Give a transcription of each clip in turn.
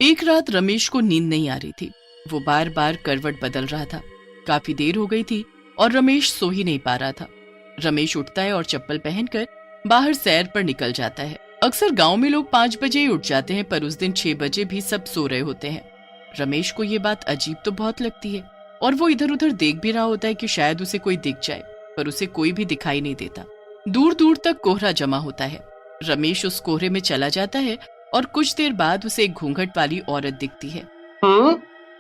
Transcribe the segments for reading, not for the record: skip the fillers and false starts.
एक रात रमेश को नींद नहीं आ रही थी। वो बार बार करवट बदल रहा था। काफी देर हो गई थी और रमेश सो ही नहीं पा रहा था। रमेश उठता है और चप्पल पहनकर बाहर सैर पर निकल जाता है। अक्सर गांव में लोग 5 बजे ही उठ जाते हैं, पर उस दिन 6 बजे भी सब सो रहे होते हैं। रमेश को ये बात अजीब तो बहुत लगती है और वो इधर उधर देख भी रहा होता है कि शायद उसे कोई दिख जाए, पर उसे कोई भी दिखाई नहीं देता। दूर दूर तक कोहरा जमा होता है। रमेश उस कोहरे में चला जाता है और कुछ देर बाद उसे एक घूंघट वाली औरत दिखती है।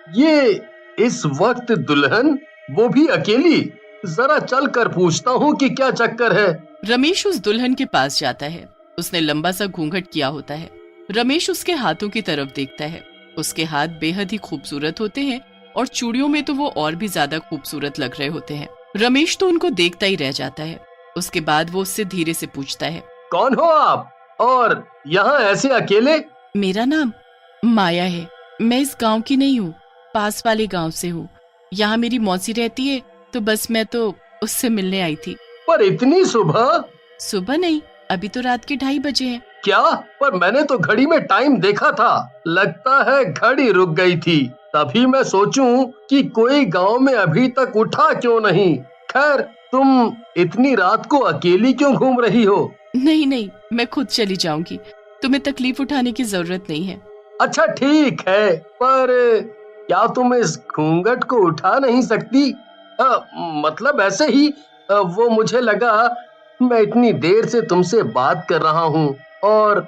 ये इस वक्त दुल्हन, वो भी अकेली? जरा चल कर पूछता हूँ कि क्या चक्कर है। रमेश उस दुल्हन के पास जाता है। उसने लंबा सा घूंघट किया होता है। रमेश उसके हाथों की तरफ देखता है। उसके हाथ बेहद ही खूबसूरत होते हैं और चूड़ियों में तो वो और भी ज्यादा खूबसूरत लग रहे होते हैं। रमेश तो उनको देखता ही रह जाता है। उसके बाद वो उससे धीरे से पूछता है, कौन हो आप और यहाँ ऐसे अकेले? मेरा नाम माया है। मैं इस गांव की नहीं हूँ, पास वाले गांव से हूँ। यहाँ मेरी मौसी रहती है, तो बस मैं तो उससे मिलने आई थी। पर इतनी सुबह? सुबह नहीं, अभी तो रात के 2:30 बजे हैं। क्या? पर मैंने तो घड़ी में टाइम देखा था। लगता है घड़ी रुक गई थी। तभी मैं सोचूं कि कोई गांव में अभी तक उठा क्यों नहीं। खैर, तुम इतनी रात को अकेली क्यों घूम रही हो? नहीं नहीं, मैं खुद चली जाऊंगी। तुम्हें तकलीफ उठाने की जरूरत नहीं है। अच्छा ठीक है, पर क्या तुम इस घूंघट को उठा नहीं सकती? मतलब ऐसे ही, वो मुझे लगा मैं इतनी देर से तुमसे बात कर रहा हूँ और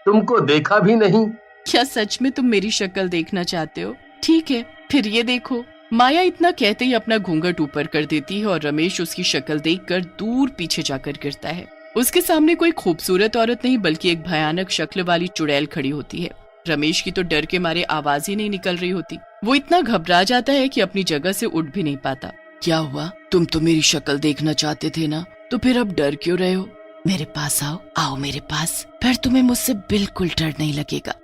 तुमको देखा भी नहीं। क्या सच में तुम मेरी शक्ल देखना चाहते हो? ठीक है, फिर ये देखो। माया इतना कहते ही अपना घूंघट ऊपर कर देती है और रमेश उसकी शक्ल देखकर दूर पीछे जाकर गिरता है। उसके सामने कोई खूबसूरत औरत नहीं बल्कि एक भयानक शक्ल वाली चुड़ैल खड़ी होती है। रमेश की तो डर के मारे आवाज ही नहीं निकल रही होती। वो इतना घबरा जाता है कि अपनी जगह से उठ भी नहीं पाता। क्या हुआ? तुम तो मेरी शक्ल देखना चाहते थे ना, तो फिर अब डर क्यों रहे हो? मेरे पास आओ, आओ मेरे पास, फिर तुम्हें मुझसे बिल्कुल डर नहीं लगेगा।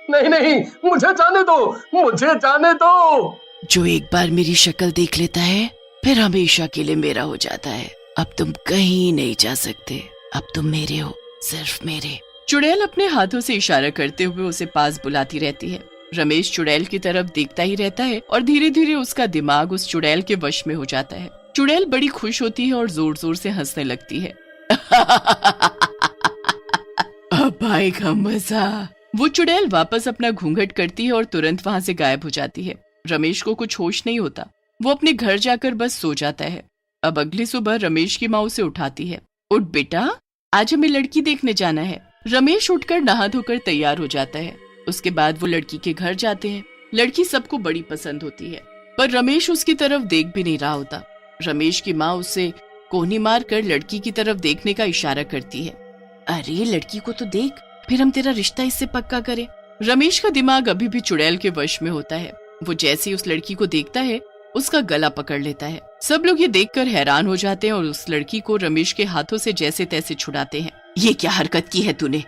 नहीं नहीं, मुझे जाने दो, मुझे जाने दो। जो एक बार मेरी शक्ल देख लेता है फिर हमेशा के लिए मेरा हो जाता है। अब तुम कहीं नहीं जा सकते, अब तुम मेरे हो, सिर्फ मेरे। चुड़ैल अपने हाथों से इशारा करते हुए उसे पास बुलाती रहती है। रमेश चुड़ैल की तरफ देखता ही रहता है और धीरे धीरे उसका दिमाग उस चुड़ैल के वश में हो जाता है। चुड़ैल बड़ी खुश होती है और जोर जोर से हंसने लगती है। अब आएगा मजा। वो चुड़ैल वापस अपना घूंघट करती है और तुरंत वहाँ से गायब हो जाती है। रमेश को कुछ होश नहीं होता। वो अपने घर जाकर बस सो जाता है। अब अगली सुबह रमेश की माँ उसे उठाती है। उठ बेटा, आज हमें लड़की देखने जाना है। रमेश उठकर नहा धोकर तैयार हो जाता है। उसके बाद वो लड़की के घर जाते हैं। लड़की सबको बड़ी पसंद होती है, पर रमेश उसकी तरफ देख भी नहीं रहा होता। रमेश की माँ उसे कोहनी मार कर लड़की की तरफ देखने का इशारा करती है। अरे लड़की को तो देख, फिर हम तेरा रिश्ता इससे पक्का करें। रमेश का दिमाग अभी भी चुड़ैल के वश में होता है। वो जैसे ही उस लड़की को देखता है उसका गला पकड़ लेता है। सब लोग ये देखकर हैरान हो जाते हैं और उस लड़की को रमेश के हाथों से जैसे तैसे छुड़ाते हैं। ये क्या हरकत की है तूने?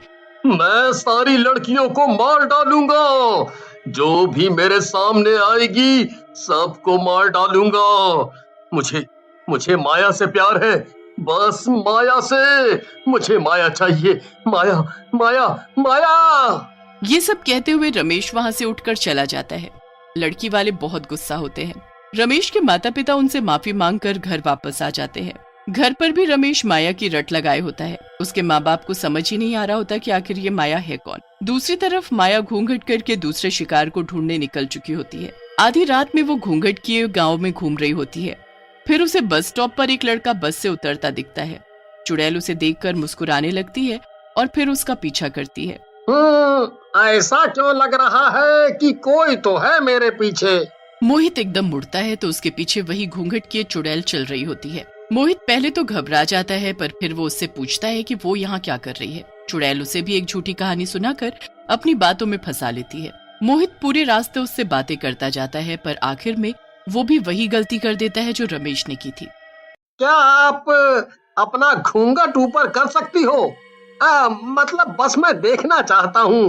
मैं सारी लड़कियों को मार डालूंगा। जो भी मेरे सामने आएगी सबको मार डालूंगा। मुझे मुझे माया से प्यार है, बस माया से। मुझे माया चाहिए, माया माया माया। ये सब कहते हुए रमेश वहाँ से उठकर चला जाता है। लड़की वाले बहुत गुस्सा होते हैं। रमेश के माता पिता उनसे माफी मांगकर घर वापस आ जाते हैं। घर पर भी रमेश माया की रट लगाए होता है। उसके माँ बाप को समझ ही नहीं आ रहा होता कि आखिर ये माया है कौन। दूसरी तरफ माया घूंघट करके दूसरे शिकार को ढूंढने निकल चुकी होती है। आधी रात में वो घूंघट किए गाँव में घूम रही होती है। फिर उसे बस स्टॉप पर एक लड़का बस से उतरता दिखता है। चुड़ैल उसे देखकर मुस्कुराने लगती है और फिर उसका पीछा करती है। ऐसा क्यों लग रहा है कि कोई तो है मेरे पीछे? मोहित एकदम मुड़ता है तो उसके पीछे वही घूंघट किए चुड़ैल चल रही होती है। मोहित पहले तो घबरा जाता है, पर फिर वो उससे पूछता है कि वो यहाँ क्या कर रही है। चुड़ैल उसे भी एक झूठी कहानी सुनाकर अपनी बातों में फंसा लेती है। मोहित पूरे रास्ते उससे बातें करता जाता है, पर आखिर में वो भी वही गलती कर देता है जो रमेश ने की थी। क्या आप अपना घूंघट ऊपर कर सकती हो? मतलब बस मैं देखना चाहता हूँ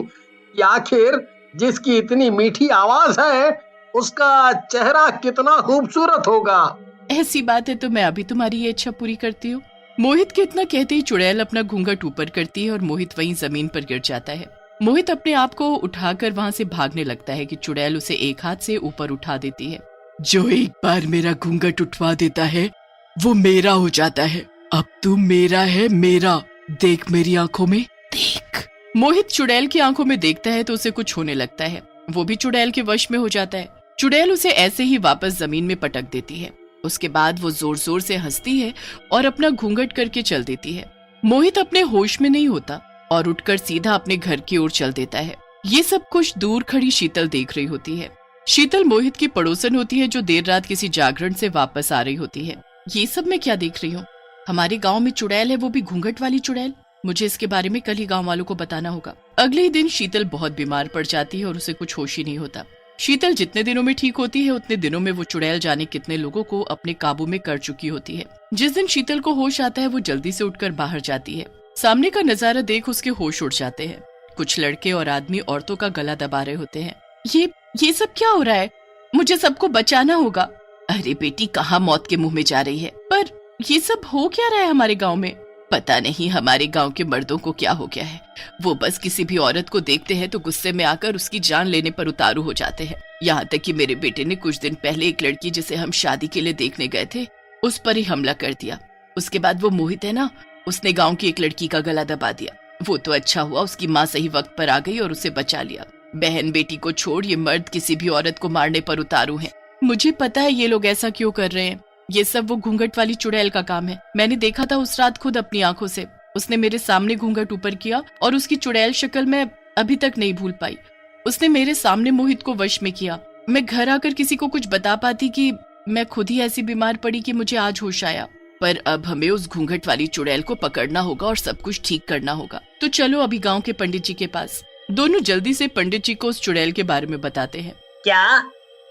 कि आखिर जिसकी इतनी मीठी आवाज है उसका चेहरा कितना खूबसूरत होगा। ऐसी बात है तो मैं अभी तुम्हारी ये इच्छा पूरी करती हूँ। मोहित के इतना कहते ही चुड़ैल अपना घूंघट ऊपर करती है और मोहित वहीं जमीन पर गिर जाता है। मोहित अपने आप को उठाकर वहां से भागने लगता है कि चुड़ैल उसे एक हाथ से ऊपर उठा देती है। जो एक बार मेरा घूंघट उठवा देता है वो मेरा हो जाता है। अब तू मेरा है, मेरा। देख मेरी आंखों में, देख। मोहित चुड़ैल की आंखों में देखता है तो उसे कुछ होने लगता है। वो भी चुड़ैल के वश में हो जाता है। चुड़ैल उसे ऐसे ही वापस जमीन में पटक देती है। उसके बाद वो जोर जोर से हंसती है और अपना घूंघट करके चल देती है। मोहित अपने होश में नहीं होता और उठकर सीधा अपने घर की ओर चल देता है। ये सब कुछ दूर खड़ी शीतल देख रही होती है। शीतल मोहित की पड़ोसन होती है जो देर रात किसी जागरण से वापस आ रही होती है। ये सब मैं क्या देख रही हूँ? हमारे गांव में चुड़ैल है, वो भी घूंघट वाली चुड़ैल। मुझे इसके बारे में कल ही गांव वालों को बताना होगा। अगले ही दिन शीतल बहुत बीमार पड़ जाती है और उसे कुछ होश ही नहीं होता। शीतल जितने दिनों में ठीक होती है उतने दिनों में वो चुड़ैल जाने कितने लोगों को अपने काबू में कर चुकी होती है। जिस दिन शीतल को होश आता है वो जल्दी से उठकर बाहर जाती है। सामने का नजारा देख उसके होश उड़ जाते हैं। कुछ लड़के और आदमी औरतों का गला दबा रहे होते हैं। ये सब क्या हो रहा है? मुझे सबको बचाना होगा। अरे बेटी, कहाँ मौत के मुंह में जा रही है? पर ये सब हो क्या रहा है हमारे गांव में? पता नहीं हमारे गांव के मर्दों को क्या हो गया है। वो बस किसी भी औरत को देखते हैं तो गुस्से में आकर उसकी जान लेने पर उतारू हो जाते हैं। यहाँ तक कि मेरे बेटे ने कुछ दिन पहले एक लड़की जिसे हम शादी के लिए देखने गए थे उस पर ही हमला कर दिया। उसके बाद वो मोहित है ना, उसने गाँव की एक लड़की का गला दबा दिया। वो तो अच्छा हुआ उसकी माँ सही वक्त पर आ गई और उसे बचा लिया। बहन बेटी को छोड़ ये मर्द किसी भी औरत को मारने पर उतारू हैं। मुझे पता है ये लोग ऐसा क्यों कर रहे हैं। ये सब वो घूंघट वाली चुड़ैल का काम है। मैंने देखा था उस रात खुद अपनी आंखों से। उसने मेरे सामने घूंघट ऊपर किया और उसकी चुड़ैल शक्ल मैं अभी तक नहीं भूल पाई। उसने मेरे सामने मोहित को वश में किया। मैं घर आकर किसी को कुछ बता पाती कि मैं खुद ही ऐसी बीमार पड़ी कि मुझे आज होश आया। पर अब हमें उस घूंघट वाली चुड़ैल को पकड़ना होगा और सब कुछ ठीक करना होगा। तो चलो अभी गाँव के पंडित जी के पास। दोनों जल्दी से पंडित जी को उस चुड़ैल के बारे में बताते हैं। क्या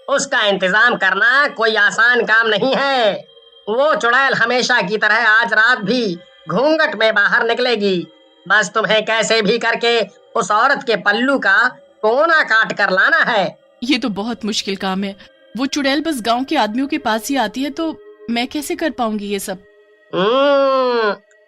उसका इंतजाम करना कोई आसान काम नहीं है। वो चुड़ैल हमेशा की तरह आज रात भी घूंघट में बाहर निकलेगी। बस तुम्हें कैसे भी करके उस औरत के पल्लू का कोना काट कर लाना है। ये तो बहुत मुश्किल काम है। वो चुड़ैल बस गांव के आदमियों के पास ही आती है तो मैं कैसे कर पाऊंगी ये सब?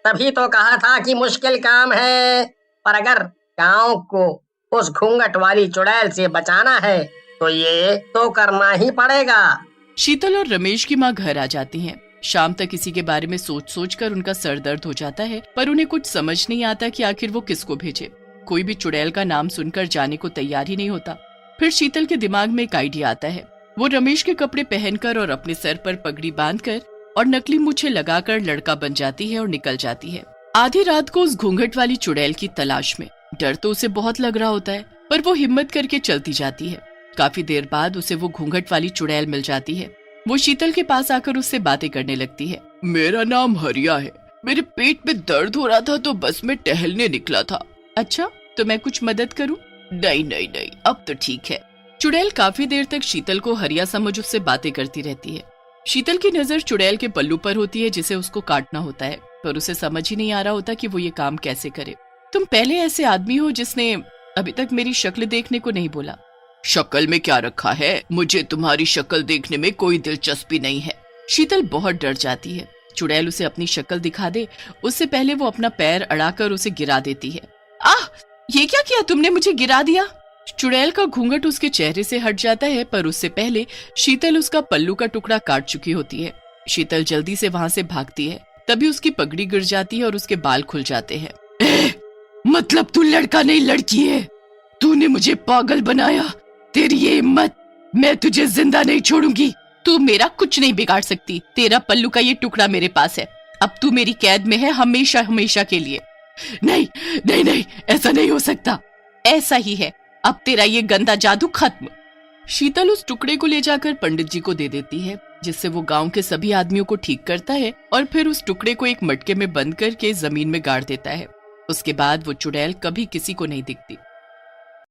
तभी तो कहा था कि मुश्किल काम है। पर अगर गांव को उस घूंघट वाली चुड़ैल से बचाना है तो ये तो करना ही पड़ेगा। शीतल और रमेश की माँ घर आ जाती हैं। शाम तक इसी के बारे में सोच सोच कर उनका सर दर्द हो जाता है, पर उन्हें कुछ समझ नहीं आता कि आखिर वो किसको भेजे। कोई भी चुड़ैल का नाम सुनकर जाने को तैयार ही नहीं होता। फिर शीतल के दिमाग में एक आइडिया आता है। वो रमेश के कपड़े पहनकर और अपने सर पर पगड़ी बांधकर और नकली मूछें लगाकर लड़का बन जाती है और निकल जाती है। आधी रात को उस घूंघट वाली चुड़ैल की तलाश में। डर तो उसे बहुत लग रहा होता है, पर वो हिम्मत करके चलती जाती है। काफी देर बाद उसे वो घूंघट वाली चुड़ैल मिल जाती है। वो शीतल के पास आकर उससे बातें करने लगती है। मेरा नाम हरिया है। मेरे पेट में दर्द हो रहा था तो बस मैं टहलने निकला था। अच्छा, तो मैं कुछ मदद करूं? नहीं नहीं नहीं, अब तो ठीक है। चुड़ैल काफी देर तक शीतल को हरिया समझ उससे बातें करती रहती है। शीतल की नजर चुड़ैल के पल्लू पर होती है जिसे उसको काटना होता है, पर उसे समझ ही नहीं आ रहा होता कि वो ये काम कैसे करे। तुम पहले ऐसे आदमी हो जिसने अभी तक मेरी शक्ल देखने को नहीं बोला। शक्ल में क्या रखा है? मुझे तुम्हारी शक्ल देखने में कोई दिलचस्पी नहीं है। शीतल बहुत डर जाती है। चुड़ैल उसे अपनी शक्ल दिखा दे उससे पहले वो अपना पैर अड़ाकर उसे गिरा देती है। आह, ये क्या किया तुमने? मुझे गिरा दिया। चुड़ैल का घूंघट उसके चेहरे से हट जाता है, पर उससे पहले शीतल उसका पल्लू का टुकड़ा काट चुकी होती है। शीतल जल्दी से वहां से भागती है। तभी उसकी पगड़ी गिर जाती है और उसके बाल खुल जाते हैं। मतलब तू लड़का नहीं लड़की है? तूने मुझे पागल बनाया। तेरी ये हिम्मत, मैं तुझे जिंदा नहीं छोड़ूंगी। तू मेरा कुछ नहीं बिगाड़ सकती। तेरा पल्लू का ये टुकड़ा मेरे पास है। अब तू मेरी कैद में है हमेशा हमेशा के लिए। नहीं नहीं नहीं, ऐसा नहीं हो सकता। ऐसा ही है। अब तेरा ये गंदा जादू खत्म। शीतल उस टुकड़े को ले जाकर पंडित जी को दे देती है, जिससे वो गांव के सभी आदमियों को ठीक करता है और फिर उस टुकड़े को एक मटके में बंद करके जमीन में गाड़ देता है। उसके बाद वो चुड़ैल कभी किसी को नहीं दिखती।